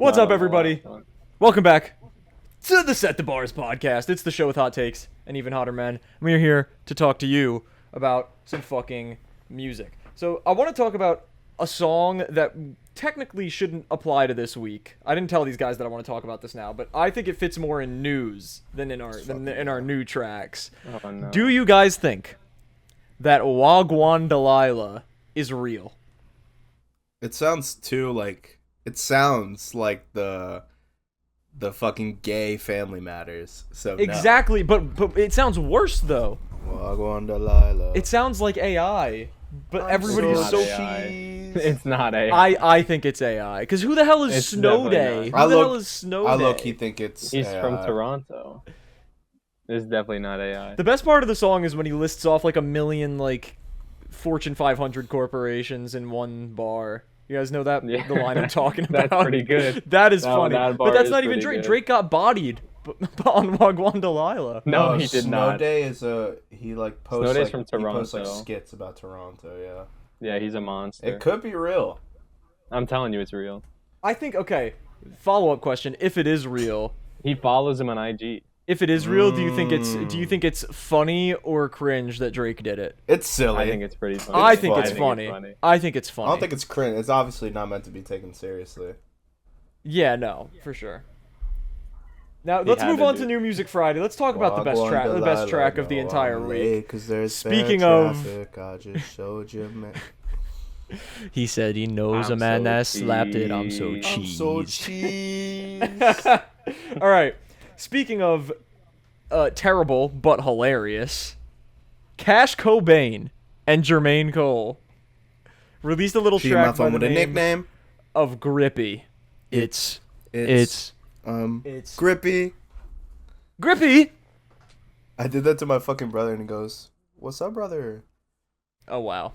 What's up, everybody? Welcome back to the Set the Bars podcast. It's the show with hot takes and even hotter men. We're here to talk to you about some fucking music. So I want to talk about a song that technically shouldn't apply to this week. I didn't tell these guys that I want to talk about this now, but I think it fits more in news than in our new tracks. Oh, no. Do you guys think that Wagwan Delilah is real? It sounds too like the fucking gay Family Matters. So Exactly, but it sounds worse though. Wagwan Delilah. It sounds like AI, but everybody is so cheese. It's not AI. I think it's AI. Because who the hell is It's Snow Day? definitely Who the hell is Snow Day? I low-key think it's He's AI. from Toronto. It's definitely not AI. The best part of the song is when he lists off like a million like Fortune 500 corporations in one bar. You guys know that Yeah. the line I'm talking about? That's pretty good. That is No, funny. that But bar that's is not even pretty Drake. good. Drake got bodied on Wagwan Delilah. No, he did Snow not. Day is he like posts Snow Day's like, from he posts like Toronto. skits about Toronto. Yeah, Yeah, he's a monster. it could be real. I'm telling you, it's real. I think, okay, follow-up question. If it is real, He follows him on IG. If it is real, do you think it's funny or cringe that Drake did it? It's silly. I think it's pretty funny. I think it's funny. funny. I think it's funny. I don't think it's cringe. It's obviously not meant to be taken seriously. Yeah, no, for sure. Now He let's had move to on do to it. New Music Friday. Let's talk about the best track of the entire week. Speaking Speaking of- I just showed you, man. He said he knows I'm a man so that slapped it. I'm so cheese. I'm so cheese. cheese. All right. Speaking of terrible but hilarious, Cahs Cobain and Jermaine Cole released a little She my track by phone the with a name nickname. of Grippy. It's It's Grippy. Grippy. I did that to my fucking brother, and he goes, "What's up, brother?" Oh wow.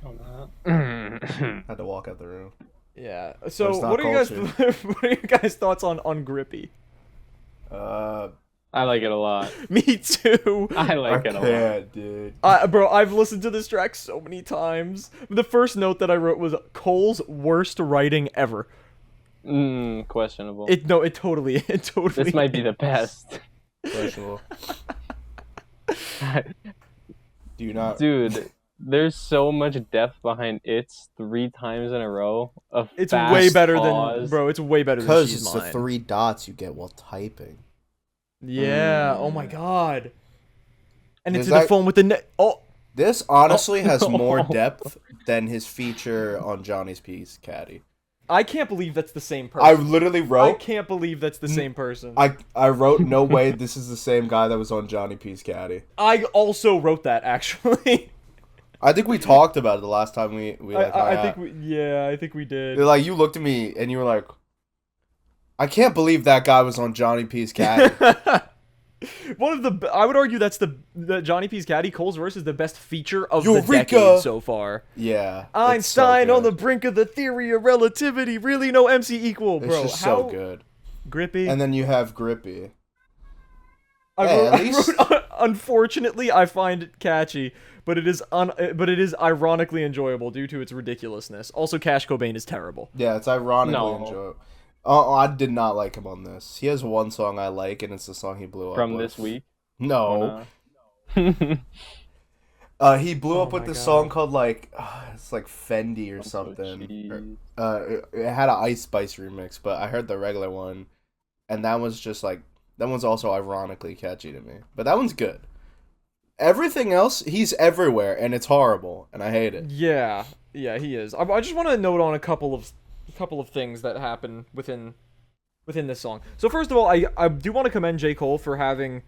I had to walk out the room. Yeah. That's So not what are you guys culture. what are you guys thoughts on Grippy? I like it a lot. Me too. I like it a lot. can't, dude. Bro, I've listened to this track so many times. The first note that I wrote was Cole's worst writing ever. Questionable. It totally This might be the best. Questionable. Do you not? Dude, there's so much depth behind It's 3 times in a row. It's fast way better pause. than bro. It's way better than Because She's it's Mine. the 3 dots you get while typing. Yeah. Oh my god. And it's Is in the that- phone with the oh. This honestly has more depth than his feature on Johnny's Piece Caddy. I can't believe that's the same person. I literally I wrote. can't believe that's the same person. I wrote no way this is the same guy that was on Johnny Piece Caddy. I also wrote that actually. I think we talked about it the last time we like, I think we did. like you looked at me and you were like, I can't believe that guy was on Johnny Piece Caddy. I would argue that's the Johnny P's Caddy Cole's verse is the best feature of the Eureka! decade so far. Yeah, Einstein it's so on the good. brink of the theory of relativity. Really, no MC equal, bro. It's just How so good. Grippy. And then you have Grippy. I Hey, wrote, at least- I wrote, unfortunately, I find it catchy, but it is ironically enjoyable due to its ridiculousness. Also, Cahs Cobain is terrible. Yeah, it's ironically No. enjoyable. Oh, I did not like him on this. He has one song I like, and it's the song he blew up From with. this week. No. Oh, He blew up with my this God. song called it's like Fendi or I'm so something. cheese. It had an Ice Spice remix, but I heard the regular one, and that was just like that one's also ironically catchy to me. But that one's good. Everything else, he's everywhere, and it's horrible, and I hate it. Yeah, he is. I just want to note on a couple of things that happen within this song. So first of all, I do want to commend J. Cole for having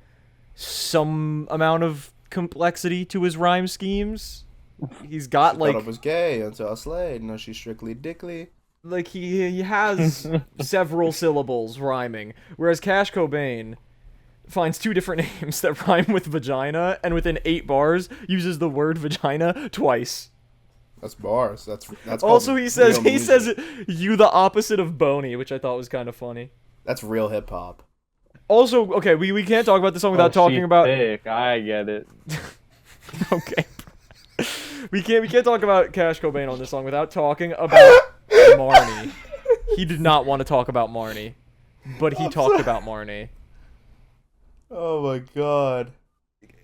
some amount of complexity to his rhyme schemes. He's got She like thought I was gay until I slayed. No, she's strictly dickly. like he has several syllables rhyming, whereas Cahs Cobain finds 2 different names that rhyme with vagina, and within 8 bars uses the word vagina twice. That's bars. That's Also, called he says real music. you the opposite of bony, which I thought was kind of funny. That's real hip hop. Also, okay, we can't talk about the song without talking she's about. thick. I get it. Okay. We can't talk about Cahs Cobain on this song without talking about Marnie. He did not want to talk about Marnie. but he talked about Marnie. Oh my god.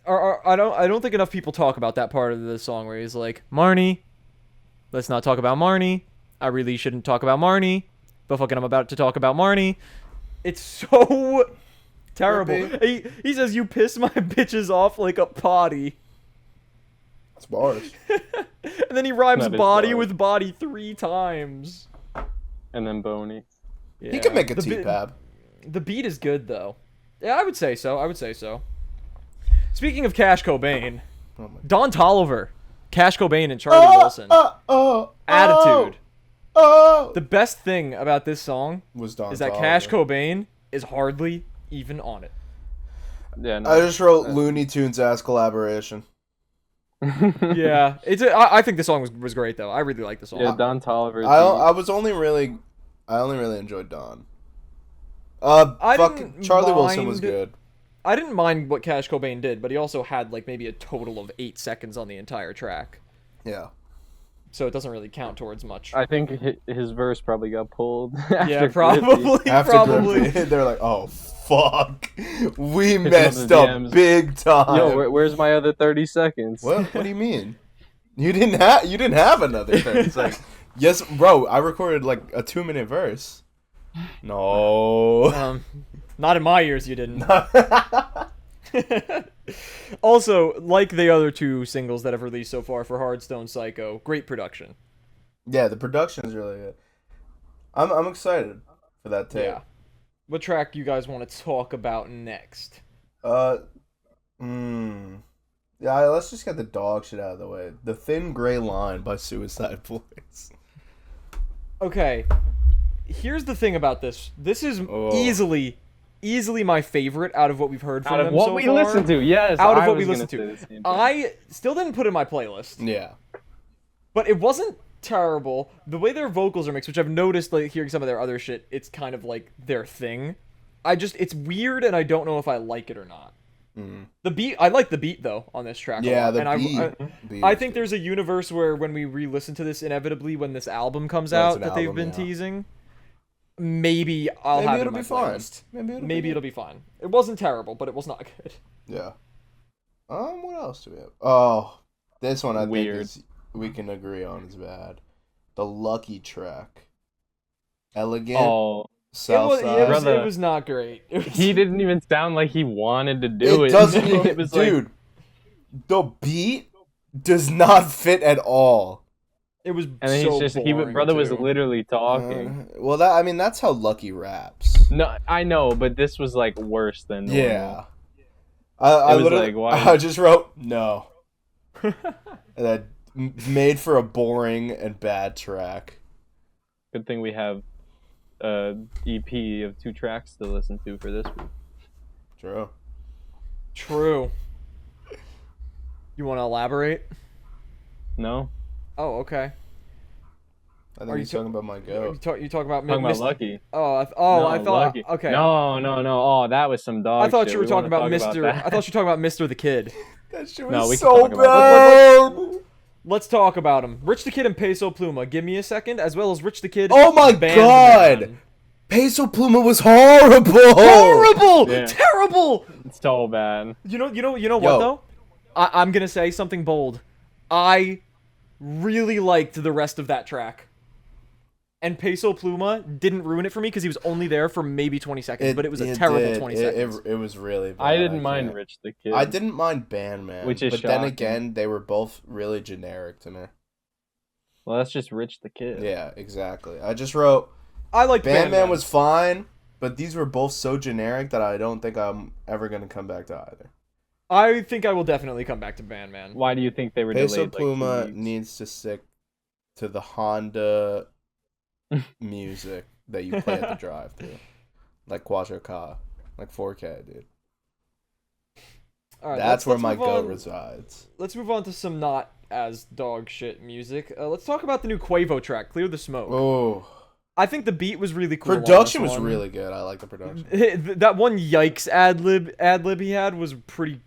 I don't think enough people talk about that part of the song where he's like, Marnie, let's not talk about Marnie. I really shouldn't talk about Marnie, but fucking I'm about to talk about Marnie. It's so terrible. He says, you piss my bitches off like a potty. That's bars. And then he rhymes That is body bars. with body 3 times. And then Boney. Yeah. He could make a The bi- T-Pab. The beat is good, though. Yeah, I would say so. Speaking of Cahs Cobain, Oh my Don Toliver, Cahs Cobain, and Charlie Wilson. Attitude. Oh. The best thing about this song Was Don is that Toliver. Cahs Cobain is hardly even on it. Yeah, no. I just wrote Looney Tunes ass collaboration. Yeah, I think the song was great though. I really like the song. Yeah, Don Toliver. I only really enjoyed Don. Fucking didn't Charlie Wilson was mind- good. I didn't mind what Cahs Cobain did, but he also had like maybe a total of 8 seconds on the entire track, Yeah. so it doesn't really count towards much. I think his verse probably got pulled. Yeah, after Grippy. probably. After Probably. Grippy, they're like, "Oh fuck, we on the messed up DMs. big time." Yo, where's my other 30 seconds? What? What do you mean? You didn't have another 30 seconds. Yes, bro. I recorded like a 2-minute verse. No. Not in my ears, you didn't. Also, like the other 2 singles that have released so far for Hardstone Psycho, great production. Yeah, the production is really good. I'm excited for that tape. Yeah. What track you guys want to talk about next? Yeah, let's just get the dog shit out of the way. The Thin Gray Line by Suicide Boys. Okay. Here's the thing about this. This is Oh. easily my favorite out of what we've heard from Out of them what so we far. listened to, yes. Out of I what we was listened gonna to. say the same thing. I still didn't put in my playlist, Yeah. but it wasn't terrible. The way their vocals are mixed, which I've noticed like hearing some of their other shit, it's kind of like their thing. It's weird and I don't know if I like it or not. The beat, I like the beat though on this track. Yeah, a lot. the and beat. I think there's a universe where when we re-listen to this inevitably when this album comes When it's out an that they've album, been yeah. teasing, maybe I'll have it in it'll my be fine. playlist. Maybe It'll be fine. It wasn't terrible, but it was not good. Yeah. What else do we have? Oh, this one I Weird. think is we can agree on is bad. The Lucky track. Elegant. Oh, Southside. Brother. It was not great. It was, he didn't even sound like he wanted to do it. It doesn't. It was like, Dude, the beat does not fit at all. it was and then so he boring, brother was too. literally talking. Well, that's how Lucky raps. No, I know, but this was like worse than normal. Yeah. I was literally, like, why- I just wrote no. And that made for a boring and bad track. Good thing we have a EP of 2 tracks to listen to for this week. True. True. You want to elaborate? No, Oh, okay. I Are think you he's talking about my You goat. talk about talking about Lucky. Oh, I No, thought. Lucky. Okay. No. Oh, that was some dog. I thought shit. you were We talking wanna about talk Mr. that. I thought you were talking about Mr. the Kid. That shit No, was we can so talk about bad. Let's talk about him. Rich the Kid and Peso Pluma. Give me a second, as well as Rich the Kid. Oh my God! Man. Peso Pluma was horrible. Horrible! Yeah. Terrible! It's so bad. You know what Yo. though? I'm gonna say something bold. I really liked the rest of that track. And Peso Pluma didn't ruin it for me because he was only there for maybe 20 seconds, but it was a terrible did. 20 seconds. It was really bad. I didn't mind can't. Rich the Kid. I didn't mind Bandman, Which is but then shocking. again, they were both really generic to me. Well, that's just Rich the Kid. Yeah, exactly. I just wrote I liked Bandman was fine, but these were both so generic that I don't think I'm ever gonna come back to either. I think I will definitely come back to Bandman. Why do you think they were Peso delayed? Like, 2 Pluma weeks? needs to stick to the Honda music that you play at the drive-thru, like Quattro Ka, like 4K, dude. All right, That's where let's my move goat on. resides. Let's move on to some not as dog shit music. Let's talk about the new Quavo track, "Clear the Smoke." Oh, I think the beat was really cool. on production this was one. really good. I like the production. That one yikes ad lib he had was pretty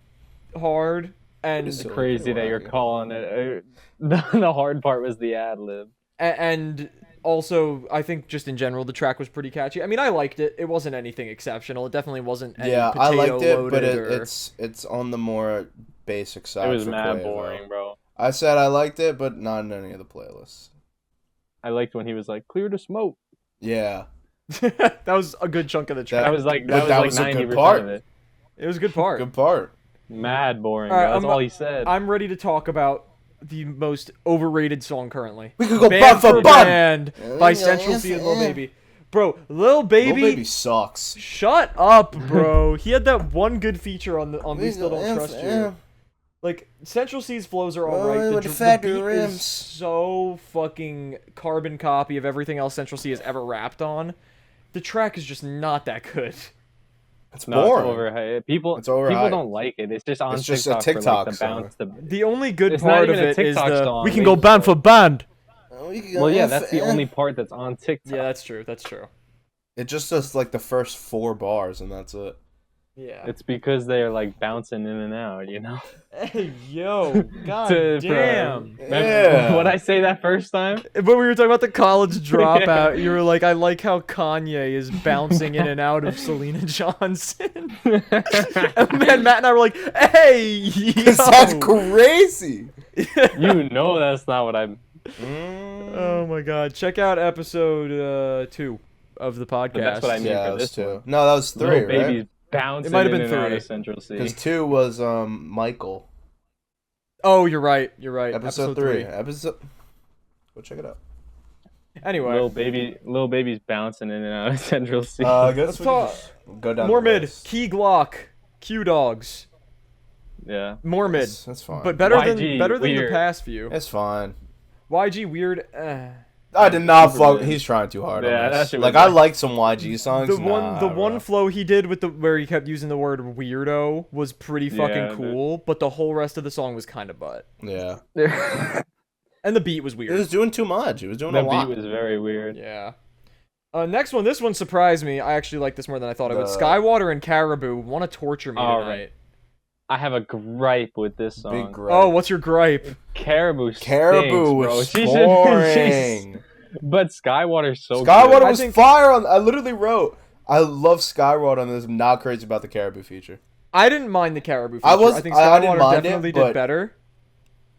hard, and Pretty It's silly. crazy that you're calling it. The hard part was the ad lib. and Also, I think just in general, the track was pretty catchy. I mean, I liked it. It wasn't anything exceptional. It definitely wasn't any Yeah, I liked it, but potato-loaded or... it's on the more basic side. It was for mad Quavo. boring, bro. I said I liked it, but not in any of the playlists. I liked when he was like, "Clear the smoke." Yeah, That was a good chunk of the track. That was like But that was a good 90% part. of it. It was a good part. good part. Mad boring. All right, Bro. That's all he said. I'm ready to talk about the most overrated song currently. We could go Band band for Band band by Central C and Lil Baby. Bro, Lil Baby, Lil Baby sucks. shut up, bro. He had that one good feature on We Still Don't Trust You. Like, Central C's flows are alright. The beat is so fucking carbon copy of everything else Central C has ever rapped on. The track is just not that good. It's No, boring. it's overhyped. People overhyped. don't like it. It's just on It's just a TikTok, for, like, the TikTok bounce. The... The only good It's not part of even a it is TikTok the song. we can They go just band go- for band. Well, yeah, that's the only part that's on TikTok. Yeah, that's true. That's true. It just does like the first 4 bars and that's it. Yeah. It's because they're like bouncing in and out, you know. Hey, yo, god To- damn. Remember Yeah. what I say that first time? When we were talking about the college dropout, you were like, I like how Kanye is bouncing in and out of Selena Johnson. And man, Matt and I were like, hey, yo. That's crazy. You know that's not what I'm. Oh my god. Check out episode 2 of the podcast. But that's what I mean Yeah, for that was this 2. one. No, that was 3, Little right? Baby's bouncing It might have been in and out 3. of Central C. Because 2 was Michael. Oh, you're right. You're right. Episode 3. Episode. Go check it out. Anyway. Little Baby's bouncing in and out of Central C. I guess Let's we talk. can just go down. More the mid. list. Key Glock. Q Dogs. Yeah. More mid. That's fine. But better YG, than the weird. past few. It's fine. YG weird. I did not Super fuck. mid. He's trying too hard. Yeah, on that this. shit was Like I bad. like some YG songs. The Nah, one bro. flow he did with where he kept using the word weirdo was pretty fucking Yeah, cool, but the whole rest of the song was kind of butt. Yeah. And the beat was He weird. was doing too much. He was doing The a lot. beat was very weird. Yeah. Next one. This one surprised me. I actually like this more than I thought I would. The- Skywater and Caribou want to torture me All tonight. right. I have a gripe with this song. Big gripe. Oh, what's your gripe? Caribou Caribou stinks, was bro. boring. But Skywater's so Skywater good. I was think- fire on. I literally wrote, I love Skywater on this. I'm not crazy about the Caribou feature. I didn't mind the Caribou feature. I think I didn't Skywater mind it, definitely but- did better.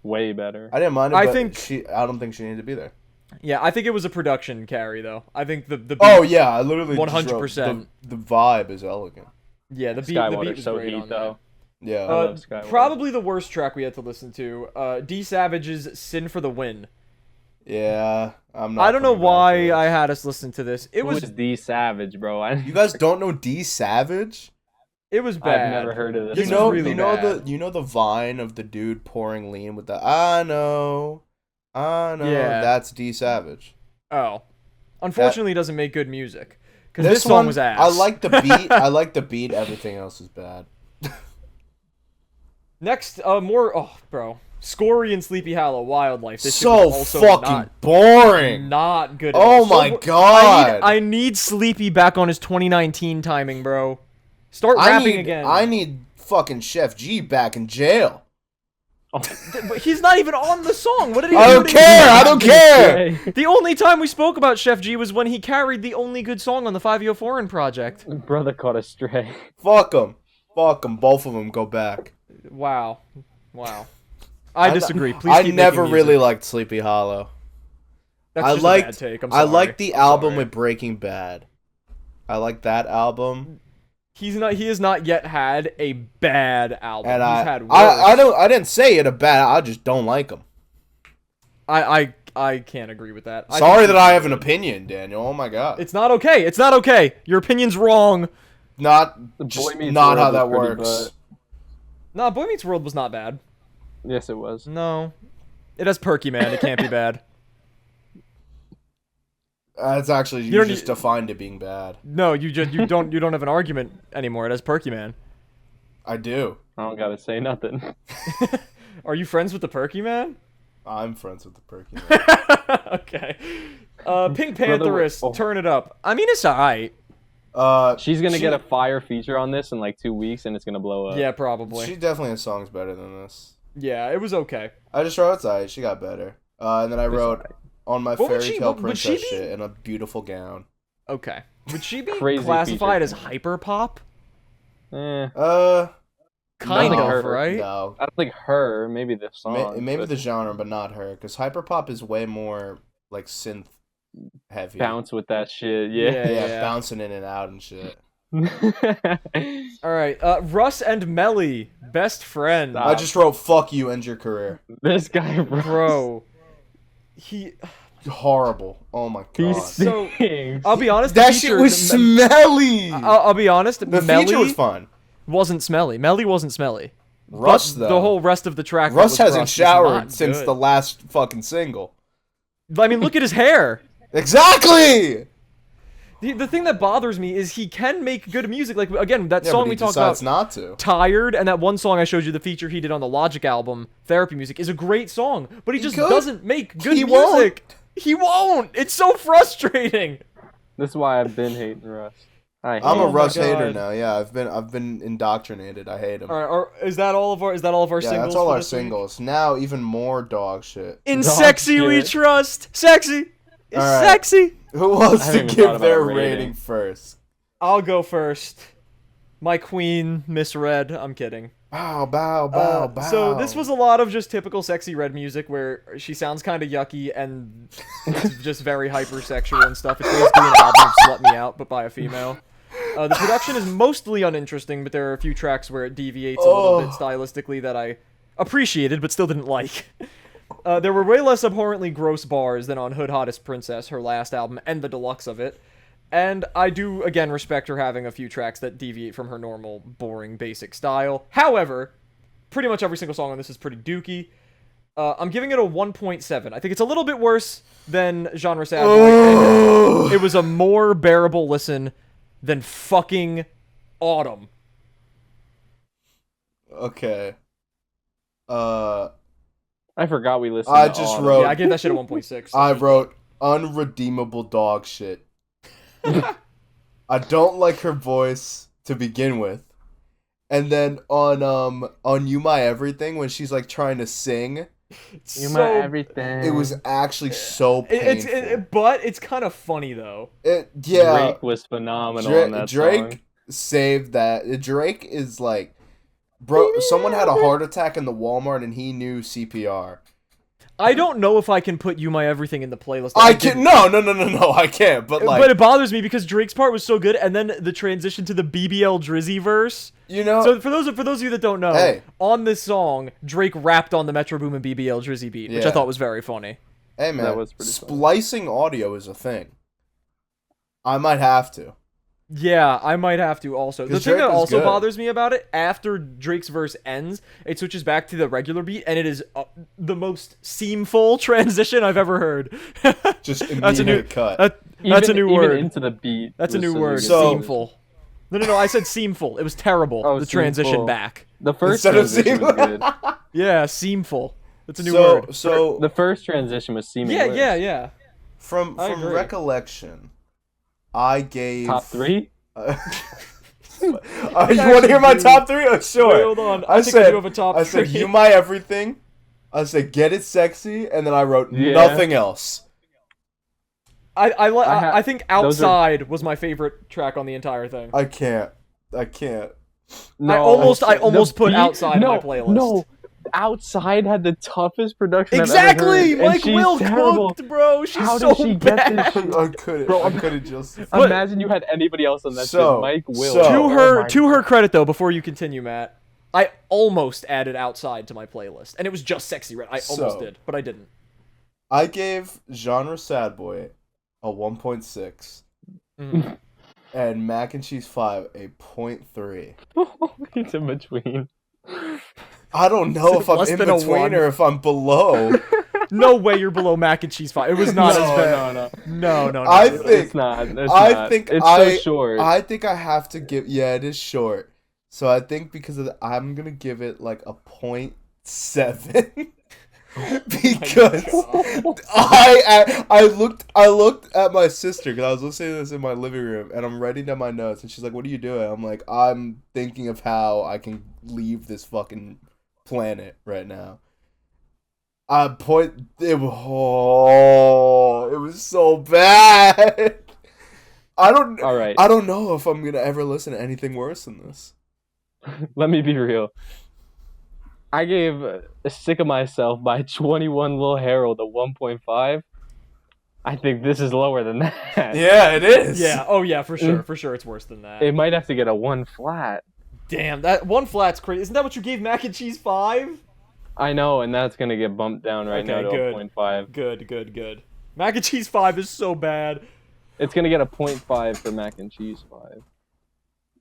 Way better. I didn't mind it. I But think- I don't think she needed to be there. Yeah, I think it was a production carry though. I think the beat, Oh yeah, I literally just wrote, 100%. The vibe is elegant. yeah, the beat Skywater's was so great heat on though. Yeah. I love Skywater. Probably the worst track we had to listen to. D Savage's "Sin for the Win." Yeah. I'm not. I don't know coming back to why this. I had us listen to this. It Who was is the Savage, bro? You guys don't know D Savage? it was bad. I've never heard of this. This You was know, really you know bad. the vine of the dude pouring lean with the I know. Yeah. That's D Savage. Oh, unfortunately, it doesn't make good music because This this song one was ass. I like the beat. I like the beat. Everything else is bad. Next, more. Oh, bro, Scory and Sleepy Hollow, Wildlife. This shit So was also fucking boring. not good. at Oh all. my So- God. I need Sleepy back on his 2019 timing, bro. Start rapping again. I need fucking Chef G back in jail. But he's not even on the song. What did he? I don't what did he care. do? I don't care. The only time we spoke about Chef G was when he carried the only good song on the 5 Yo Foreign project. Brother caught a stray. Fuck them. Fuck them. Both of them go back. Wow. I disagree. Please I keep never making really music. liked Sleepy Hollow. That's I just liked. a bad take. I'm I sorry. liked the I'm album sorry. with Breaking Bad. I like that album, He has not yet had a bad album. and He's had worse. I didn't say it a bad. I just don't like him. I can't agree with that. Sorry think that I have an opinion, Daniel. Oh my god. It's not okay. It's not okay. Your opinion's wrong. Not Boy just Meets not World how was that pretty works. Nah, Boy Meets World was not bad. Yes, it was. No. It has Perky Man. It can't be bad. It's actually you don't just need- defined it being bad. No, you don't have an argument anymore. It has Perky Man. I do. I don't gotta say nothing. Are you friends with the Perky Man? I'm friends with the Perky Man. Okay. Pink Brother, Pantherist, oh. Turn It Up. I mean, it's alright. She's gonna She- get a fire feature on this in like 2 weeks, and it's gonna blow up. Yeah, probably. She definitely has songs better than this. Yeah, it was okay. I just wrote it's alright. She got better. And then I wrote on my What would fairy she- tale would she princess be- shit in a beautiful gown. Okay. Would she be Crazy classified feature. as hyperpop? Eh, Kind No, of, her. right? No, I don't think her. Maybe the song. maybe but the genre, but not her, because hyperpop is way more like synth heavy. bounce with that shit. Yeah. Yeah, bouncing in and out and shit. All right. Russ and Melly, best friends. Stop. I just wrote "fuck you" end your career. This guy, Bro. He. Horrible. Oh my He god. So- stinks. I'll be honest. That the shit feature, was the- smelly. I'll be honest. The Melly feature was fun. wasn't smelly. Melly wasn't smelly. Russ But though. the whole rest of the track. that Russ was hasn't Russ is showered not since good. the last fucking single. I mean, look at his hair. Exactly. The thing that bothers me is he can make good music. Like, again, that Yeah, song but he we talked decides about, not to. Tired, and that one song I showed you, the feature he did on the Logic album, Therapy Music, is a great song, but he just could. doesn't make good He music. He won't. It's so frustrating. This is why I've been hating Russ. I'm Oh a my Russ hater God. now. Yeah, I've been indoctrinated. I hate him. All right, is that all of our Yeah, singles? that's all for our this week? singles. Now even more dog shit. In Dog Sexy we shit. trust. Sexy. It's All right. sexy. Who wants I to haven't even thought give about their a rating. rating first? I'll go first. My queen, Miss Red. I'm kidding. Bow, bow, bow, bow. So this was a lot of just typical Sexy Red music where she sounds kind of yucky and it's just very hypersexual and stuff. It's basically an album of Slut Me Out, but by a female. The production is mostly uninteresting, but there are a few tracks where it deviates a little bit stylistically that I appreciated, but still didn't like. There were way less abhorrently gross bars than on Hood Hottest Princess, her last album, and the deluxe of it. And I do, again, respect her having a few tracks that deviate from her normal, boring, basic style. However, pretty much every single song on this is pretty dookie. I'm giving it a 1.7. I think it's a little bit worse than Genre Sad Boy. It was a more bearable listen than fucking Autumn. Okay. I forgot we listened. I to just Autumn. wrote- Yeah, I gave that shit a 1.6. I wrote unredeemable dog shit. I don't like her voice to begin with. And then on You My Everything, when she's like trying to sing, You my everything. it was actually so painful. But it's kind of funny though. Yeah, Drake was phenomenal in that Drake song. saved that. Drake is like, bro, someone had a heart attack in the Walmart and he knew CPR. I don't know if I can put You My Everything in the playlist. I can no, I can't. But like, but it bothers me because Drake's part was so good, and then the transition to the BBL DRIZZY verse. you know, So for those of you that don't know, Hey. on this song, Drake rapped on the Metro Boomin BBL DRIZZY beat, which I Yeah. thought was very funny. hey man, That was pretty funny. splicing audio is a thing. I might have to. Yeah, I might have to also. The 'Cause thing that Drake was also good. bothers me about it, after Drake's verse ends, it switches back to the regular beat, and it is the most seamful transition I've ever heard. Just That's a immediate new cut. That's a new Even word. into the beat. That's a was new so word. good. So- Seamful. No, I said seamful. It was terrible. Oh, the transition seamful. back. The first Instead of transition was seam- good. Yeah, seamful. That's a new so word. so The first transition was seeming. Yeah. from I agree. recollection, I gave Top 3. You want to hear my top 3? Oh, sure. Wait, hold on. I I think I said, do have a top I said, three. You My Everything. I said, Get It Sexy, and then I wrote Yeah. nothing else. I think those are- Outside was my favorite track on the entire thing. I can't. No, I almost the put beat- Outside no, in my playlist. No, Outside had the toughest production Exactly! I've ever heard, and Mike she's Will terrible. cooked, bro. She's How so did she get bad. this shit? I couldn't. Bro, I couldn't just. But- Imagine you had anybody else on that So- shit. Mike Will. so- To her credit though, before you continue, Matt, I almost added Outside to my playlist, and it was just Sexy Red. I almost So- did, but I didn't. I gave Genre Sad Boy a 1.6 Mhm. and Mac and Cheese 5 a 0.3. It's in between. I don't know So if I'm less in than a between 1. or if I'm below. No way you're below Mac and Cheese 5. It was not as bad. No. No. I It's think not. It's I not. think it's I- so short. I think I have to give. Yeah, it is short. So I think because of I'm gonna give it like a 0.7 because I looked at my sister because I was listening to this in my living room and I'm writing down my notes and she's like, "What are you doing?" I'm like, "I'm thinking of how I can leave this fucking planet right now." It was so bad. All right. I don't know if I'm gonna ever listen to anything worse than this. Let me be real. I gave Sick of Myself by 21 Lil Harold a 1.5. I think this is lower than that. Yeah, it is. Yeah. Oh yeah, for sure. For sure, it's worse than that. It might have to get a 1 flat. Damn, that 1 flat's crazy. Isn't that what you gave Mac and Cheese 5? I know, and that's gonna get bumped down right now to good. a 0.5. Good. Mac and Cheese 5 is so bad. It's gonna get a 0.5 for Mac and Cheese 5.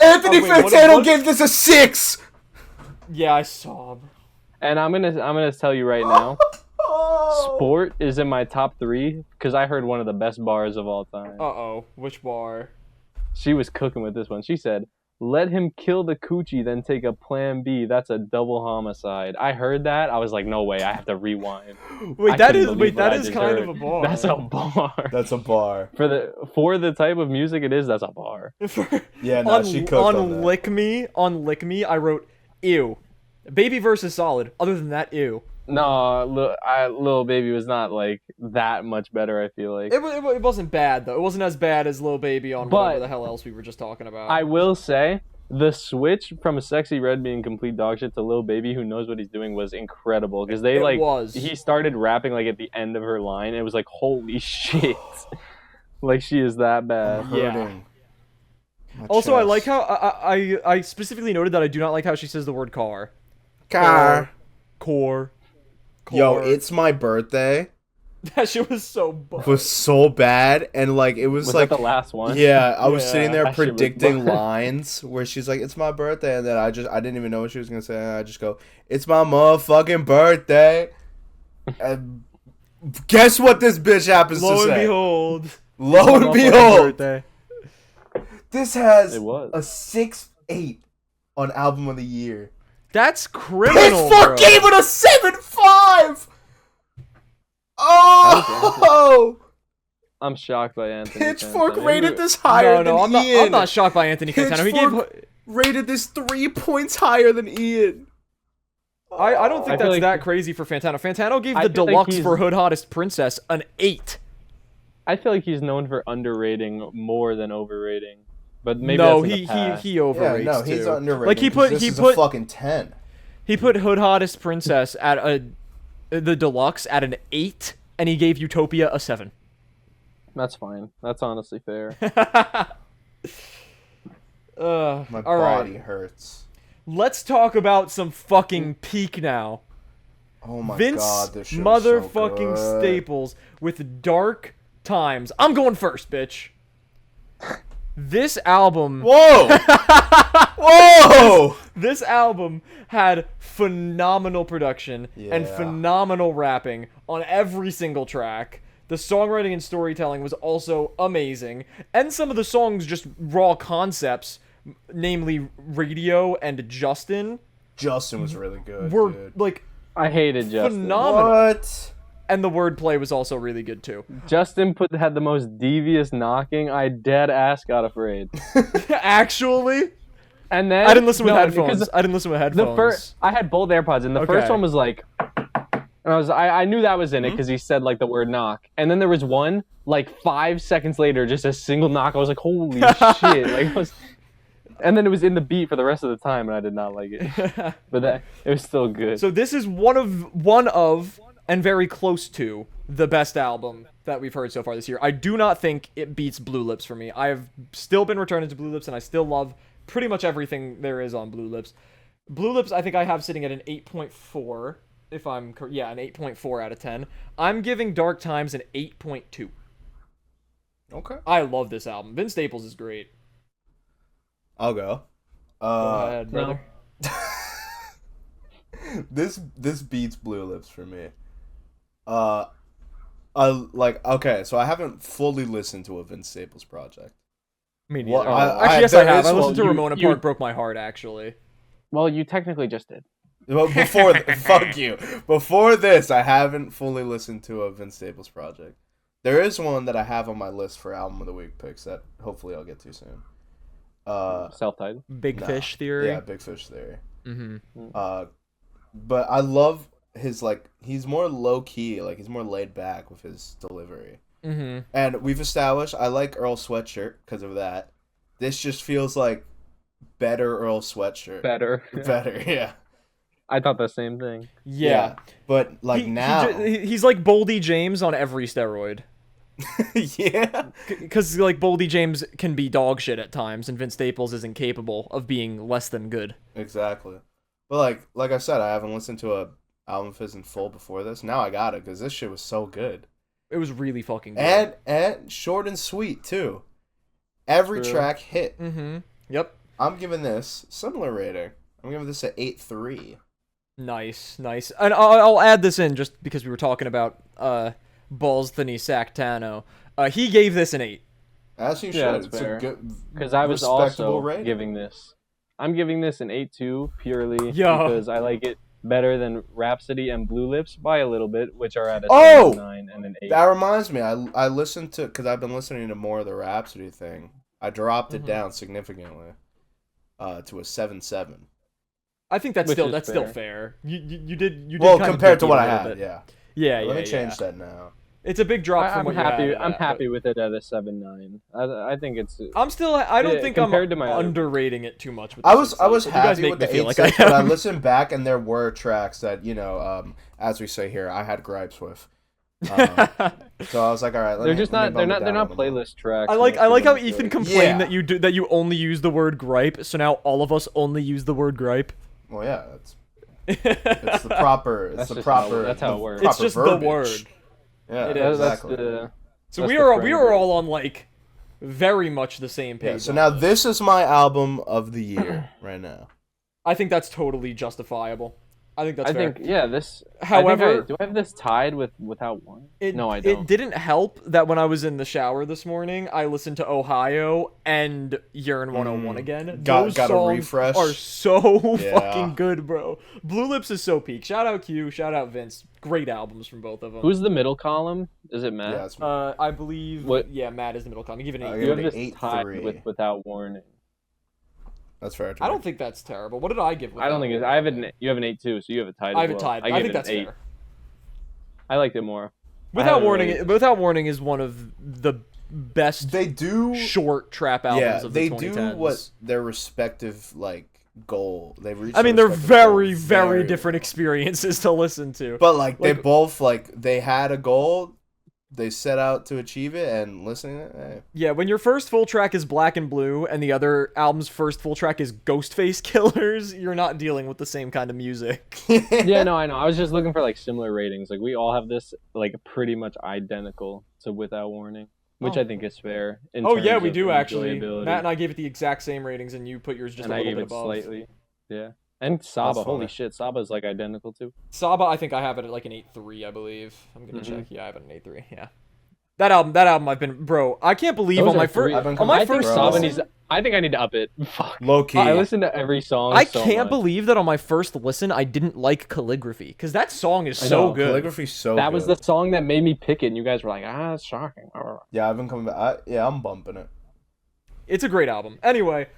Anthony wait, what- Fantano what- gave this a 6. Yeah, I saw him. And I'm gonna tell you right now, Sport is in my top 3 because I heard one of the best bars of all time. Uh-oh. Which bar? She was cooking with this one. She said, "Let him kill the coochie, then take a plan B. That's a double homicide." I heard that. I was like, no way. I have to rewind. Wait, I that couldn't is believe what I kind just of heard. a bar. That's a bar. That's a bar. For the type of music it is, that's a bar. Yeah, no, she cooked on that. Lick Me, I wrote ew. Baby verse is solid. Other than that, ew. No, Lil Baby was not like that much better. I feel like It wasn't bad though. It wasn't as bad as Lil Baby on But whatever the hell else we were just talking about. I will say the switch from a Sexyy Red being complete dog shit to Lil Baby who knows what he's doing was incredible because they he started rapping like at the end of her line. And it was like holy shit, like she is that bad. Hurting. My Also, chest. I like how I specifically noted that I do not like how she says the word car. Car. Core. Yo, it's my birthday. That shit was so bad. Was so bad, and like it was like that the last one? Yeah, I was Yeah, sitting there that shit was predicting bad. lines where she's like, "It's my birthday," and then I didn't even know what she was gonna say. And I just go, "It's my motherfucking birthday," and guess what this bitch happens to Lo and say? behold. Lo and Motherfucking behold, birthday. this has It was. a 6.8 on album of the year. That's criminal, Pitchfork bro. gave it a 7.5. Oh, I'm shocked by Anthony. Pitchfork Fantano. rated this higher No, than I'm Ian. not shocked by Anthony Fantano. He gave. Pitchfork rated this 3 points higher than Ian. I don't think I feel that's like- that crazy for Fantano. Fantano gave I the feel like deluxe he's- for Hood Hottest Princess an 8. I feel like he's known for underrating more than overrating, but maybe No, that's in the past. he overrates Yeah, no, he's too. underrated. Like he 'cause put this he is put a fucking 10. he put Hood Hottest Princess at the deluxe at an 8, and he gave Utopia a 7. That's fine. That's honestly fair. My all right. body hurts. Let's talk about some fucking peak now. Oh my Vince god, this shit motherfucking is so good. Staples with Dark Times. I'm going first, bitch. This album. Whoa! Whoa! This album had phenomenal production and Yeah. phenomenal rapping on every single track. The songwriting and storytelling was also amazing. And some of the songs just raw concepts, namely Radio and Justin, Justin was really good. were dude. like I hated Justin. phenomenal. What? And the wordplay was also really good too. Justin had the most devious knocking. I dead ass got afraid. Actually, And then I didn't listen with no, headphones. because I didn't listen with The headphones. first, I had both AirPods, and the first Okay. one was like, and I knew that was in it because he said like the word knock, and then there was one like 5 seconds later, just a single knock. I was like, holy shit! Like it was, and then it was in the beat for the rest of the time, and I did not like it. But it was still good. So this is one of and very close to the best album that we've heard so far this year. I do not think it beats Blue Lips for me. I've still been returning to Blue Lips, and I still love pretty much everything there is on Blue Lips. Blue Lips, I think I have sitting at an 8.4, if I'm correct. Yeah, an 8.4 out of 10. I'm giving Dark Times an 8.2. Okay. I love this album. Vince Staples is great. I'll go. Go ahead, brother. This beats Blue Lips for me. Okay, so I haven't fully listened to a Vince Staples project. Me neither. Well, Actually, yes, I there have. is I one- listened to you- Ramona you- Park Broke My Heart, actually. Well, you technically just did. Well, before fuck you. Before this, I haven't fully listened to a Vince Staples project. There is one that I have on my list for album of the week picks that hopefully I'll get to soon. Self-titled. Big Nah. Fish Theory. Yeah, Big Fish Theory. Mm-hmm. But I love his like he's more low key, like he's more laid back with his delivery. Mm-hmm. And we've established I like Earl Sweatshirt because of that. This just feels like better Earl Sweatshirt. Better. Better, yeah. I thought the same thing. Yeah. But like now, he's like Boldy James on every steroid. yeah. Because like Boldy James can be dog shit at times, and Vince Staples isn't capable of being less than good. Exactly. But like I said, I haven't listened to a album of his in full before this. Now I got it because this shit was so good. It was really fucking good. And short and sweet too. Every track hit. Mm-hmm. Yep. I'm giving this similar rating. I'm giving this an 8.3. Nice. And I'll add this in just because we were talking about Balsthany Sactano. He gave this an 8. As you should. Yeah, that's It's fair. a good, Because I was respectable also rating. giving this. I'm giving this an 8.2 purely Yeah. because I like it better than Rhapsody and Blue Lips by a little bit, which are at a Oh! 9 and an 8. That reminds me, I listened to, because I've been listening to more of the Rhapsody thing. I dropped it down significantly to a 7.7. I think that's Which still is still fair. fair. You did Well, kind of compared to dip what it I a little had, bit. yeah. Yeah. Let me change that now. It's a big drop from I'm what happy. you had. I'm happy with it at a 7.9. I think it's. I don't think I'm compared to my other- underrating it too much. With I the was 6.8. You guys happy make with me the feel 8.6, like but I am. listened back and there were tracks that, as we say here, I had gripes with. So I was like, all right, They're just not. They're not playlist tracks. I like how Ethan can. complained Yeah. that you only use the word gripe, so now all of us only use the word gripe. Well, yeah, it's the proper. It's That's the just proper. that's how it the works. It's proper just verbiage. the word. Yeah, It is. exactly. So That's we the are framework. all on like very much the same page. Yeah, so on now this is my album of the year right now. I think that's totally justifiable. I think that's I fair. think this. However, do I have this tied with Without One? No, I It don't. didn't help that when I was in the shower this morning, I listened to Ohio and Urine 101 again. Those got a songs refresh. are so Yeah. fucking good, bro. Blue Lips is so peak. Shout out Q, shout out Vince. Great albums from both of them. Who's the middle column? Is it Matt? Yeah, it's I believe. What- Yeah, Matt is the middle column. You give it an I 8. give You it have an this tied 8.3. with Without Warning. That's fair. I don't think that's terrible. What did I give? I don't think it's. I have it. You have an 8 too, so you have it tied. I have as it well. tied. I give think it that's an 8. fair. I liked it more. Without haven't Warning, really- Without Warning is one of the best They do. short trap albums Yeah, of the they 2010s. do what their respective goal. They've reached. I mean, their they're respective goal very, very very different well. experiences to listen to. But like they Like- both they had a goal, they set out to achieve it, and listening to it, hey. Yeah, when your first full track is Black and Blue and the other album's first full track is Ghostface Killers, you're not dealing with the same kind of music. Yeah, no, I know. I was just looking for like similar ratings. Like we all have this like pretty much identical to Without Warning, which Oh. I think is fair. In Oh yeah, terms we of do actually. enjoyability. Matt and I gave it the exact same ratings, and you put yours just and a I little gave bit it above. slightly. Yeah. And Saba, That's holy funny. shit, Saba's like identical too. Saba, I think I have it at like an 8.3, I believe. I'm gonna Mhm. check. Yeah, I have it at an 8.3. Yeah. That album, I've been, bro. I can't believe Those on my are three- first, I've been on my I think first Bro. Saba listen, needs. I think I need to up it. Fuck. Low key. I listen to every song. I so can't much. believe that on my first listen I didn't like Calligraphy because that song is I so know, good. Calligraphy's so That good. was the song that made me pick it, and you guys were like, "Ah, it's shocking." Yeah, I've been coming back. I'm bumping it. It's a great album. Anyway,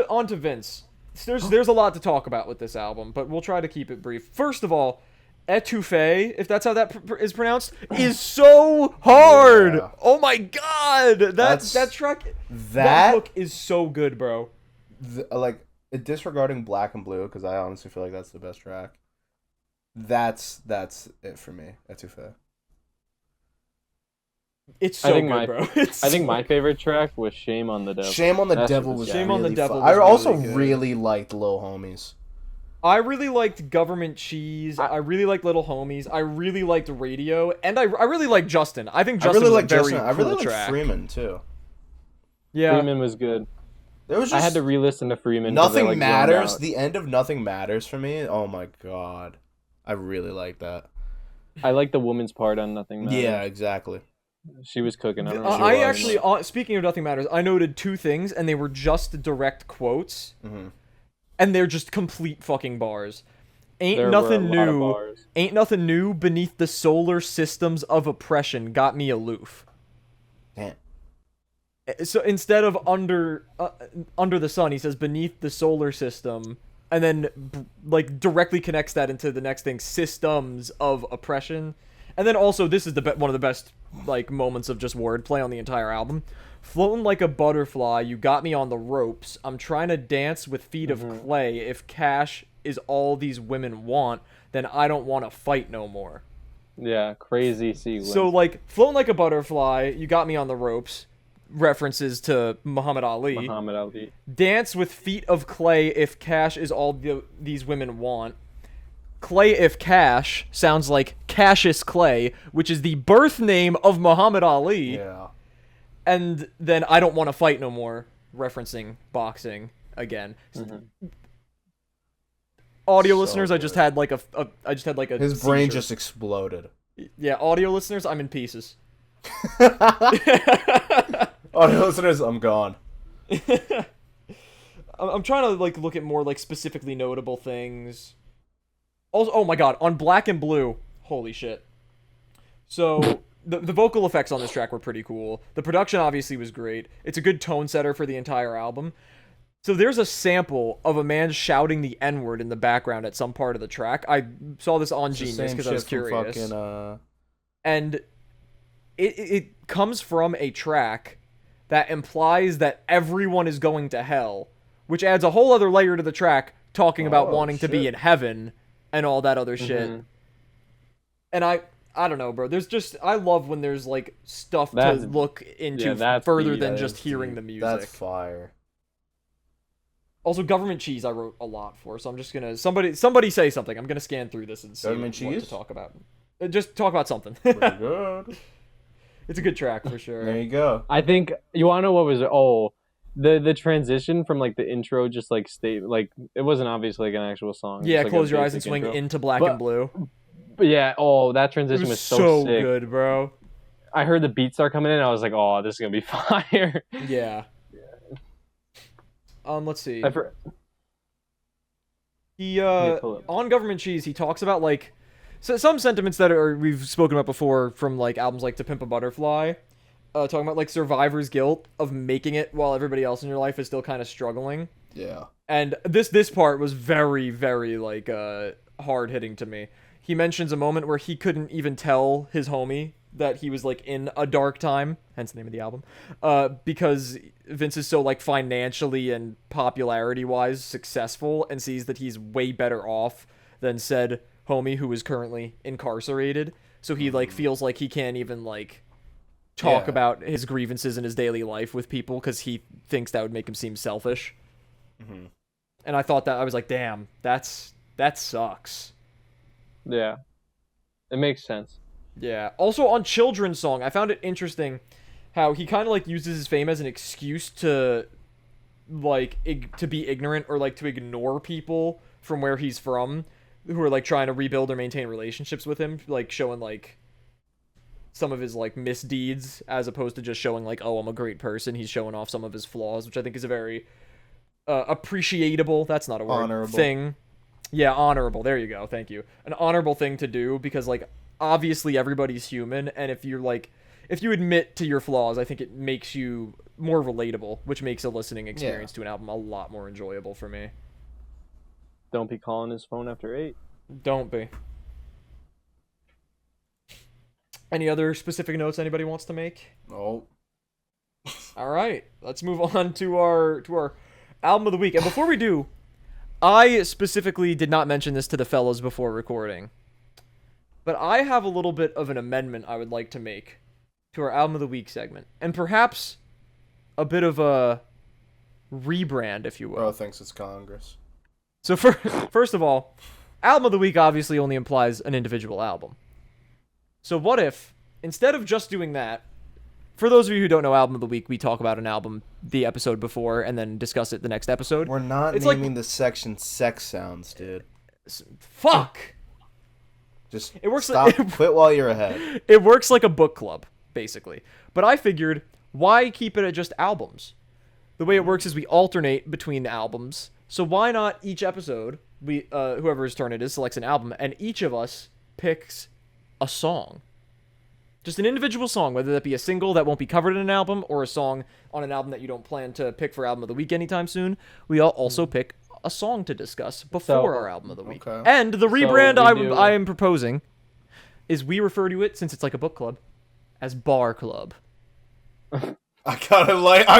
on to Vince. There's a lot to talk about with this album, but we'll try to keep it brief. First of all, Etouffee, if that's how that is pronounced, is so hard. Yeah. Oh my god, That's- that track, that That hook is so good, bro. like disregarding Black and Blue, because I honestly feel like that's the best track. That's it for me. Etouffee. It's I so think good, my- bro. It's I think so my favorite track was "Shame on the Devil." Shame on the That shit Devil was was good. Shame on the really Devil fun. was I also really good. really liked Lil Homies. I really liked Government Cheese. I really liked Little Homies. I really liked Radio, and I really liked Justin. I think I Justin really was a like very Justin. I cool really like track. Freeman too. Yeah, Freeman was good. There was I just had to re-listen to Freeman. 'cause I, Nothing like, zoned Matters. out. The end of Nothing Matters for me. Oh my god, I really like that. I like the woman's part on Nothing Matters. Yeah, exactly. She was cooking. I don't know. She I was. actually, speaking of Nothing Matters, I noted two things, and they were just direct quotes, hmm and they're just complete fucking bars. Ain't There were nothing a lot of new. bars. Ain't nothing new beneath the solar systems of oppression got me aloof. Damn. So instead of under the sun, he says beneath the solar system and then like directly connects that into the next thing, systems of oppression. And then also, this is one of the best like moments of just wordplay on the entire album. Floating like a butterfly, you got me on the ropes. I'm trying to dance with feet of clay. If cash is all these women want, then I don't want to fight no more. Yeah, crazy sequence. So like, floating like a butterfly, you got me on the ropes. References to Muhammad Ali. Muhammad Ali. Dance with feet of clay if cash is all these women want. Clay if cash sounds like Cassius Clay, which is the birth name of Muhammad Ali. Yeah. And then I don't want to fight no more, referencing boxing again. Audio listeners, good. I just had like a His brain seizure. just exploded. Yeah, audio listeners, I'm in pieces. Audio listeners, I'm gone. I'm trying to like look at more like specifically notable things. Also, oh my god, on Black and Blue, holy shit. So the vocal effects on this track were pretty cool. The production obviously was great. It's a good tone setter for the entire album. So there's a sample of a man shouting the N-word in the background at some part of the track. I saw this on Genius because I was curious. And it comes from a track that implies that everyone is going to hell, which adds a whole other layer to the track, talking about wanting to be in heaven and all that other shit. And I don't know, bro. There's just, I love when there's like stuff to look into further than just hearing the music. That's fire. Also, Government Cheese I wrote a lot for, so I'm just gonna somebody say something. I'm gonna scan through this and see what to talk about. Just talk about something. Pretty good. It's a good track for sure. There you go. I think you wanna know what was the transition from like the intro, just like like it wasn't obviously like an actual song. Yeah, like Close Your Eyes and Swing into Black and Blue. But yeah, that transition was so sick. Good, bro. I heard the beats start coming in, I was like, oh, this is gonna be fire. Yeah. Let's see. He on Government Cheese, he talks about like some sentiments that we've spoken about before from like albums like To Pimp a Butterfly, talking about like survivor's guilt of making it while everybody else in your life is still kind of struggling. Yeah. And this part was very, very like hard hitting to me. He mentions a moment where he couldn't even tell his homie that he was like in a dark time, hence the name of the album, because Vince is so like financially and popularity wise successful and sees that he's way better off than said homie who is currently incarcerated. So he like feels like he can't even like talk about his grievances in his daily life with people because he thinks that would make him seem selfish. And I thought that, I was like, damn, that sucks. Yeah, it makes sense. Yeah. Also on Children's Song, I found it interesting how he kind of like uses his fame as an excuse to like to be ignorant or like to ignore people from where he's from who are like trying to rebuild or maintain relationships with him, like showing like some of his like misdeeds as opposed to just showing like, oh, I'm a great person. He's showing off some of his flaws, which I think is a very appreciable, that's not a word, honorable thing. Yeah, honorable. There you go. Thank you. An honorable thing to do because like obviously everybody's human, and if you admit to your flaws, I think it makes you more relatable, which makes a listening experience to an album a lot more enjoyable for me. Don't be calling his phone after 8. Don't be. Any other specific notes anybody wants to make? No. All right, let's move on to our album of the week. And before we do, I specifically did not mention this to the fellas before recording, but I have a little bit of an amendment I would like to make to our album of the week segment, and perhaps a bit of a rebrand, if you will. Bro thinks it's Congress. So first of all, album of the week obviously only implies an individual album. So what if, instead of just doing that, for those of you who don't know album of the week, we talk about an album the episode before and then discuss it the next episode. We're not naming the section Sex Sounds, dude. Fuck! Just it works stop, quit while you're ahead. It works like a book club, basically. But I figured, why keep it at just albums? The way it works is we alternate between albums. So why not each episode, whoever's turn it is selects an album, and each of us picks a song. Just an individual song, whether that be a single that won't be covered in an album or a song on an album that you don't plan to pick for album of the week anytime soon. We all also pick a song to discuss before So- our album of the week. Okay. And the rebrand we I am proposing is we refer to it, since it's like a book club, as Bar Club. I gotta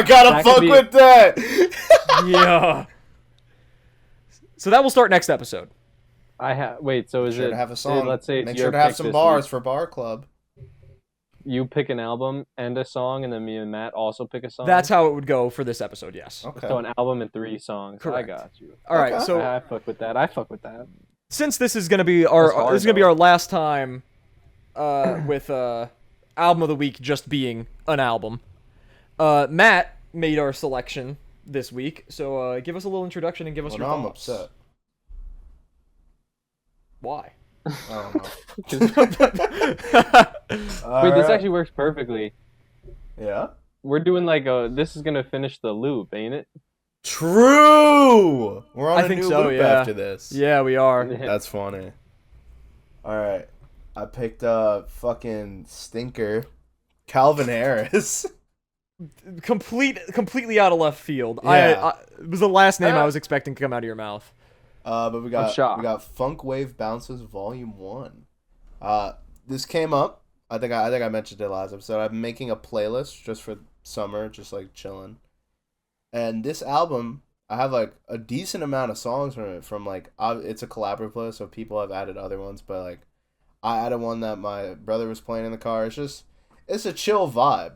That fuck could be- with that. Yeah. So that will start next episode. Wait, so is Sure it? to have a song. Let's say it's Make your sure to have pick some this bars week. for Bar Club. You pick an album and a song, and then me and Matt also pick a song. That's how it would go for this episode, yes. Okay. So an album and 3 songs. Correct. I got you. All right, Okay. so I fuck with that. I fuck with that. since this is gonna be That's our hard, our last time with album of the week just being an album, Matt made our selection this week. So give us a little introduction and give us Well, your now I'm thoughts. upset. Why? I don't know. Wait, this actually works perfectly. Yeah. We're doing like this is gonna finish the loop, ain't it? True. We're on I a think new so, loop yeah. after this. Yeah, we are. That's funny. All right. I picked a fucking stinker, Calvin Harris. Completely out of left field. Yeah. It was the last name I was expecting to come out of your mouth. But we I'm shocked. got Funk Wave Bounces Volume 1. This came up. I think I mentioned it last episode. I'm making a playlist just for summer, just like chilling. And this album, I have like a decent amount of songs from it. From like, it's a collaborative playlist, so people have added other ones. But like, I added one that my brother was playing in the car. It's a chill vibe.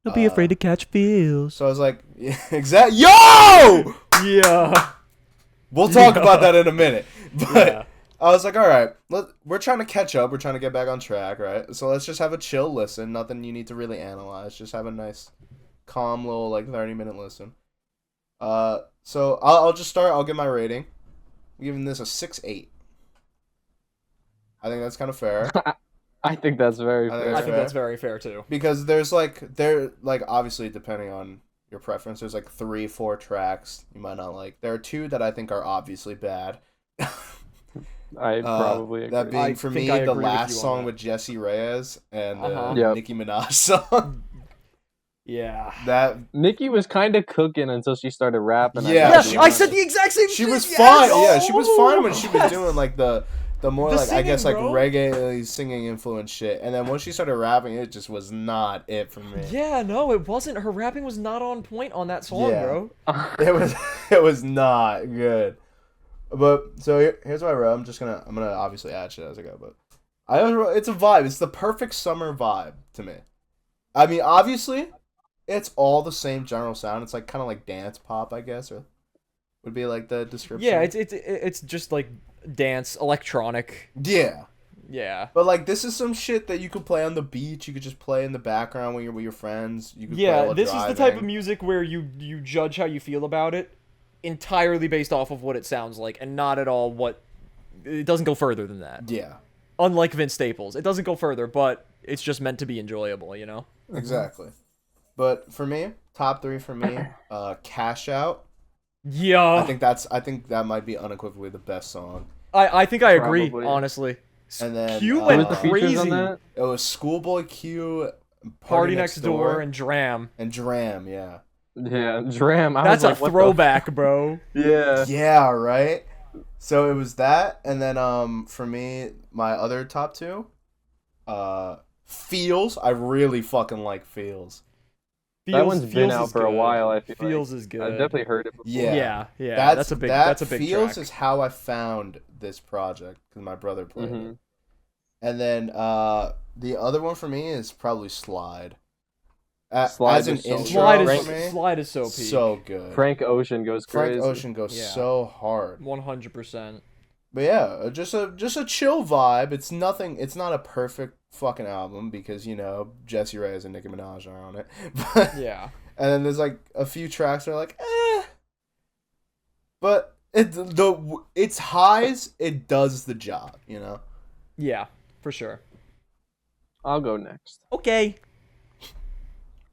Don't be afraid to catch feels. So I was like, yeah, exactly. Yo! Yeah. We'll talk Yeah. about that in a minute. But Yeah. I was like, all right, we're trying to catch up. We're trying to get back on track, right? So let's just have a chill listen. Nothing you need to really analyze. Just have a nice, calm little like 30-minute listen. So I'll just start. I'll give my rating. I'm giving this a 6.8. I think that's kind of fair. I think that's very I think fair. I think fair. that's very fair too. Because there's obviously depending on your preference, there's like 3-4 tracks you might not like. There are 2 that I think are obviously bad. I probably agree. That being I for think me I the agree with last you on song that. with Jessie Reyes and Uh-huh. Yep. Nicki Minaj song. Yeah. That Nikki was kind of cooking until she started rapping. Yeah, Yes, she I was- said the exact same she thing. was yes! fine. Yeah, she was fine when she was Yes! doing like the more The like I guess like singing, bro. reggae singing influence shit. And then once she started rapping, it just was not it for me. Yeah, no, it wasn't. Her rapping was not on point on that song, Yeah. bro. It was not good. But so here's what I wrote. I'm gonna obviously add shit as I go, but it's a vibe. It's the perfect summer vibe to me. I mean, obviously, it's all the same general sound. It's like kind of like dance pop, I guess, or would be like the description. Yeah, it's just like dance, electronic. yeah. Yeah. But like this is some shit that you could play on the beach. You could just play in the background when you're with your friends. You could play Yeah, while this is the type of driving. music where you judge how you feel about it entirely based off of what it sounds like and not at all what it doesn't go further than that. Yeah, Unlike Vince Staples, it doesn't go further, but it's just meant to be enjoyable, you know? exactly. But for me, top 3 for me, Cash Out. Yeah. I think that might be unequivocally the best song. I think I agree, Probably. honestly. And then Q What went was the features on crazy. that? it was Schoolboy Q, Party Next Door and Dram. Dram. Yeah. Yeah, Dram. I That's was like, a what the throwback, bro. Yeah. Yeah. Right. So it was that, and then for me, my other top 2, Feels. I really fucking like Feels. That one's been Feels out is for a good. while, I feel Feels like. is good. I've definitely heard it before. Yeah. Yeah, that's a big Feels track. is how I found this project because my brother played Mhm. it. And then the other one for me is probably Slide. Slide As an is so intro Slide for is me, Slide is so peak. so good. Frank Ocean goes Frank crazy. Ocean goes Yeah. so hard. 100%. But yeah, just a chill vibe. It's nothing. It's not a perfect fucking album because Jessie Reyes and Nicki Minaj are on it. But, Yeah. and then there's like a few tracks that are like, eh. But its highs, it does the job. Yeah, for sure. I'll go next. Okay.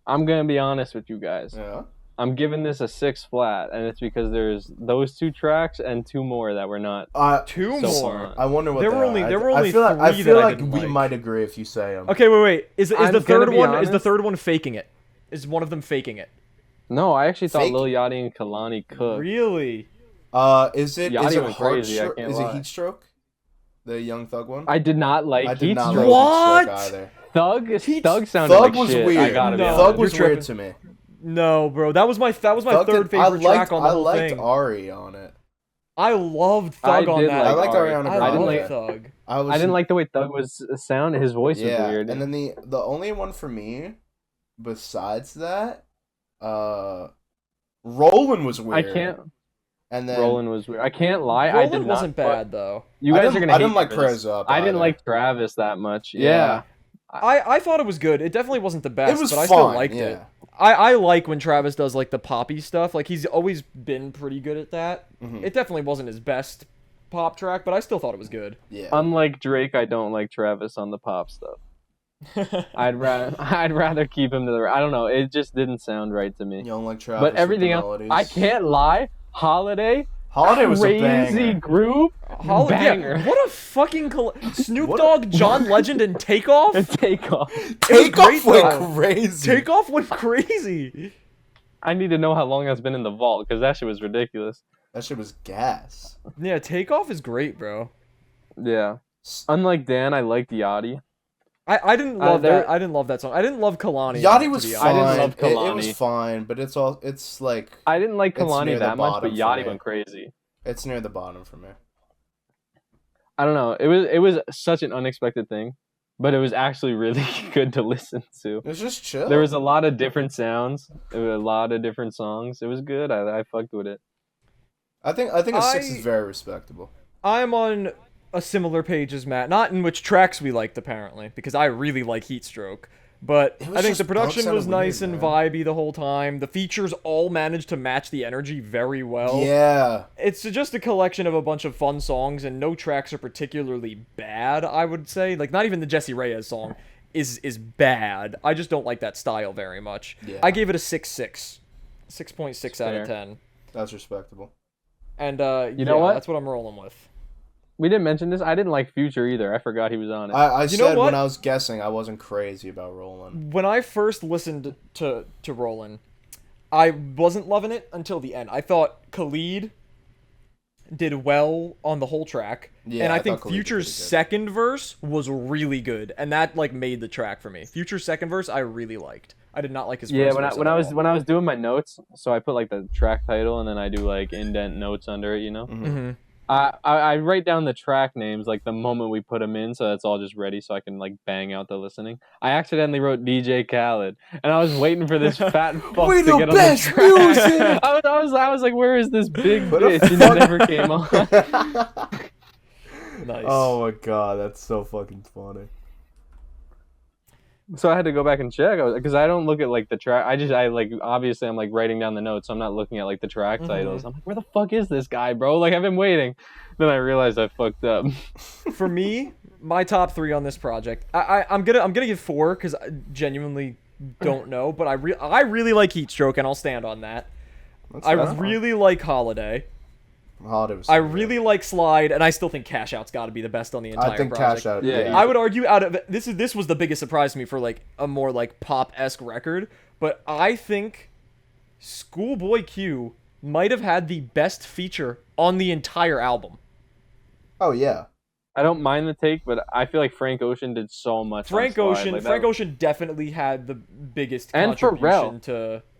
I'm gonna be honest with you guys. Yeah. I'm giving this a 6 flat, and it's because there's those 2 tracks and 2 more that were not. Two So more. fun. I wonder what There they were only- are. there were I only feel like, I three feel that I like didn't we like. might agree if you say them. Okay, wait. Is I'm the gonna third be one is the honest. third one faking it? Is one of them faking it? No, I actually thought Fake Lil it. Yachty and Kalani cooked. Really? Is it Yachty went crazy, I Heartstroke? can't Is it lie. Heatstroke? The Young Thug one? I did not like I did not Heatstroke. like What? Heatstroke either. Thug sounded Thug like was shit. weird. I gotta be No. honest. Thug was You're weird tripping. to me. No, bro, that was my Thug third did- I favorite liked, track on the I whole liked thing. Ari on it. I loved Thug I on did that. I liked Ari. Ariana I Grande. didn't love like Thug. I I didn't like the way Thug was sound. His voice was weird. And then the only one for me, besides that, Roland was I weird. can't. And then Roland was weird. I can't lie. I Roland did not. wasn't bad though. You guys are gonna. I hate didn't like me for this. Prez Up. I didn't either. like Travis that much. Yeah. I thought it was good. It definitely wasn't the best, It was but I fun. still liked yeah. it. I like when Travis does like the poppy stuff. Like he's always been pretty good at that. Mhm. It definitely wasn't his best pop track, but I still thought it was good. Yeah. Unlike Drake, I don't like Travis on the pop stuff. I'd rather keep him to the. I don't know. It just didn't sound right to me. You don't like Travis. But with everything the else, melodies? I can't lie. Holiday was a Crazy banger. group. Banger. Yeah, what a fucking Snoop What a- Dogg, John Legend, and Takeoff. And Takeoff. Takeoff great, went though. crazy. Takeoff went crazy. I need to know how long that's been in the vault because that shit was ridiculous. That shit was gas. Yeah, Takeoff is great, bro. Yeah. Unlike Dan, I liked Yachty. I didn't love there- that. I didn't love that song. I didn't love Kalani. Yachty to was be fine. honest. I didn't love It was Kalani. fine, but it's like I didn't like It's near Kalani the that much, bottom but for Yachty me. went crazy. it's near the bottom for me. I don't know. It was such an unexpected thing, but it was actually really good to listen to. It was just chill. There was a lot of different sounds. There were a lot of different songs. It was good. I fucked with it. I think a 6 is very respectable. I'm on a similar page as Matt, not in which tracks we liked apparently, because I really like Heatstroke. But It was I think just the production sounded was nice weird, and man. vibey the whole time. The features all managed to match the energy very well. Yeah. It's just a collection of a bunch of fun songs, and no tracks are particularly bad, I would say. Like, not even the Jesse Reyes song is bad. I just don't like that style very much. Yeah. I gave it a 6.6. 6.6 out of Fair. 10. That's respectable. And, You know what? That's what I'm rolling with. We didn't mention this. I didn't like Future either. I forgot he was on it. I You know said what? when I was guessing I wasn't crazy about Roland. When I first listened to Rollin', I wasn't loving it until the end. I thought Khalid did well on the whole track, Yeah, and I I think thought Khalid did Future's pretty good. second verse was really good, and that like made the track for me. Future's second verse I really liked. I did not like his Yeah, first when verse I at all. when I was doing my notes, so I put like the track title and then I do like indent notes under it, you know. Mhm. I write down the track names like the moment we put them in, so that's all just ready, so I can like bang out the listening. I accidentally wrote DJ Khaled, and I was waiting for this fat fuck We to the get best on the track. music! I was like, where is this big What the bitch? And fuck? it never came on. Nice. Oh my god, that's so fucking funny. So I had to go back and check because I don't look at like the track. I like obviously I'm like writing down the notes. So I'm not looking at like the track titles. I'm like, where the fuck is this guy, bro? Like I've been waiting. Then I realized I fucked up. For me, my top 3 on this project, I'm gonna give 4 because I genuinely don't know, but I really like Heatstroke, and I'll stand on that. I really like Holiday. Holiday was I so good. really like Slide, and I still think Cash Out's got to be the best on the entire I think project. Cash Out. Yeah, Yeah. I would argue out of this was the biggest surprise to me for like a more like pop-esque record, but I think Schoolboy Q might have had the best feature on the entire album. Oh yeah. I don't mind the take, but I feel like Frank Ocean did so much. Frank on Slide. Ocean, Like, Frank that- Ocean definitely had the biggest And contribution Pharrell.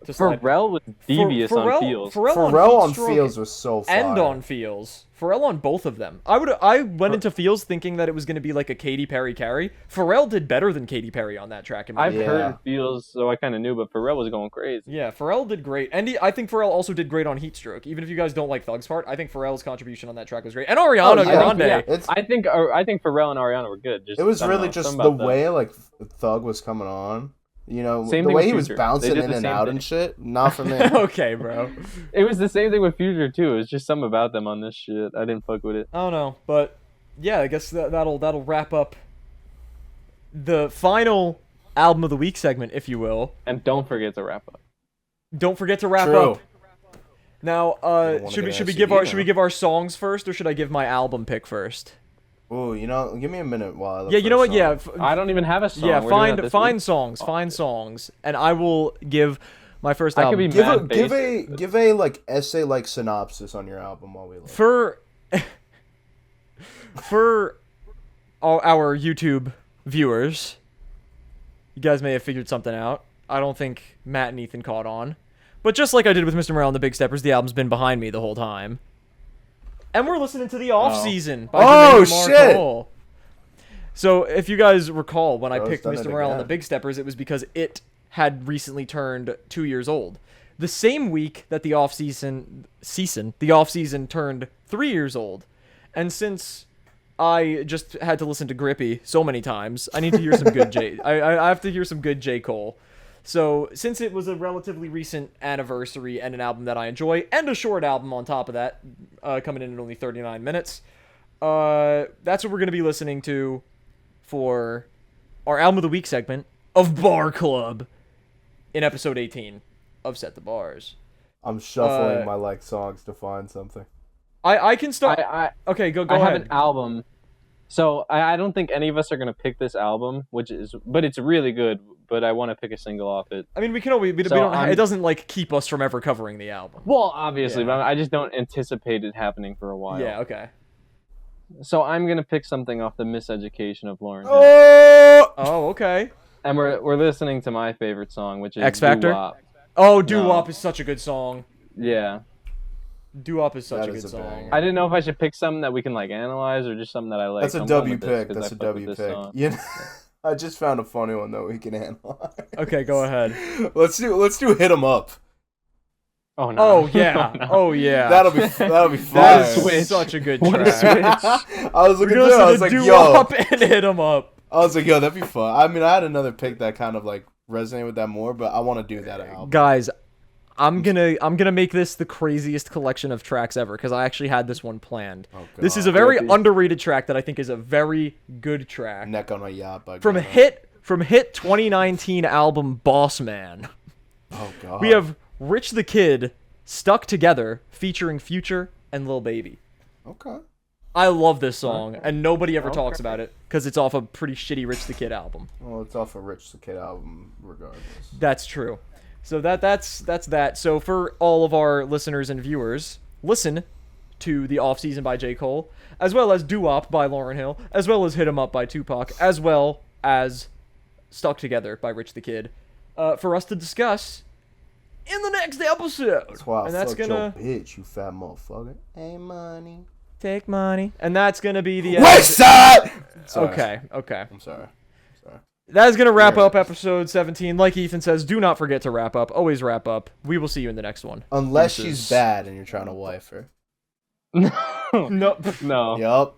to Slide. Pharrell was devious on Pharrell- Feels. Pharrell on Heatstroke Fields was so fire. and on Feels. Pharrell on both of them. I went into Feels thinking that it was going to be like a Katy Perry carry. Pharrell did better than Katy Perry on that track. In my I've opinion. Yeah. heard Feels, so I kind of knew, but Pharrell was going crazy. Yeah, Pharrell did great, and I think Pharrell also did great on Heatstroke. Even if you guys don't like Thug's part, I think Pharrell's contribution on that track was great, and Ariana Oh, yeah. Grande. Yeah. It's I think Pharrell and Ariana were good. Just it was I don't really know, just something the about them. way like Thug was coming on. You know, Same the thing way with he was Future. bouncing They did in the and same out thing. and shit. Not for me. Okay, bro. It was the same thing with Future too. It was just something about them on this shit. I didn't fuck with it. I don't know, but yeah, I guess that'll wrap up the final album of the week segment, if you will. And don't forget to wrap up. Don't forget to wrap True. up. Now, wanna should get we an give SUV now. our songs first, or should I give my album pick first? Ooh, you know, give me a minute while I look Yeah, for you know a what? song. Yeah, I don't even have a song. yeah. We're doing that Find this find week. songs, Oh, find shit. songs, and I will give My first I could album. be Give mad give a like essay like synopsis on your album while we look. For all our YouTube viewers, you guys may have figured something out. I don't think Matt and Ethan caught on. But just like I did with Mr. Morale and the Big Steppers, the album's been behind me the whole time. And we're listening to The Off Season by Oh, Jermaine shit! Marcole. So if you guys recall, when I Bro's picked done Mr. it Morale and the again. Big Steppers, it was because it had recently turned 2 years old. The same week that the off season turned 3 years old. And since I just had to listen to Grippy so many times, I need to hear some good I have to hear some good J. Cole. So since it was a relatively recent anniversary and an album that I enjoy, and a short album on top of that, coming in at only 39 minutes, that's what we're going to be listening to for our Album of the Week segment of Bar Club in episode 18 of Set the Bars. I'm shuffling my like songs to find something. I can start. Okay, go I ahead. have an album. So I don't think any of us are gonna pick this album, but it's really good. But I want to pick a single off it. I mean, we can always. We don't. It doesn't like keep us from ever covering the album. Well, obviously, Yeah. but I just don't anticipate it happening for a while. Yeah. Okay. So I'm gonna pick something off the Miseducation of Lauren Hill. Oh, Oh, okay. And we're listening to my favorite song, which is X Factor? Doo-Wop. Oh, Doo Wop is such a good song. Yeah. Doo Wop is such That a is good a song. banger. I didn't know if I should pick something that we can like analyze or just something that I like. that's so a I'm going W with this pick. 'cause That's I a fuck W with this pick. song. You know, I just found a funny one though we can analyze. Okay, go ahead. Let's do hit 'em up. Oh no. Oh yeah. Oh, no. Oh yeah. That'll be fire. That Switch. is such a good What a track. switch. I was We're looking gonna through it, I listen was to like, Doo yo. Wop and hit 'em up. I was like, yo, that'd be fun. I mean, I had another pick that kind of like resonated with that more, but I want to do that album. Guys, I'm gonna make this the craziest collection of tracks ever because I actually had this one planned. Oh, This is God. a very Grippy. underrated track that I think is a very good track Neck on a Yacht by from Gunna. hit 2019 album Boss Man. Oh god. We have Rich the Kid, Stuck Together, featuring Future and Lil Baby. Okay. I love this song, and nobody ever talks Okay. about it because it's off a pretty shitty Rich the Kid album. Well, it's off a Rich the Kid album, regardless. That's true. So that's that. So for all of our listeners and viewers, listen to The Off Season by J. Cole, as well as Doo Wop by Lauryn Hill, as well as Hit 'Em Up by Tupac, as well as Stuck Together by Rich the Kid, for us to discuss in the next episode. That's why I and that's fucked gonna your bitch, you fat motherfucker. Hey, money. take money, and that's gonna be the West Side. Sorry. Okay. I'm sorry. That is going to wrap Yeah. up episode 17. Like Ethan says, do not forget to wrap up. Always wrap up. We will see you in the next one. Unless Deuces. she's bad and you're trying to wife her. No. No. Yup.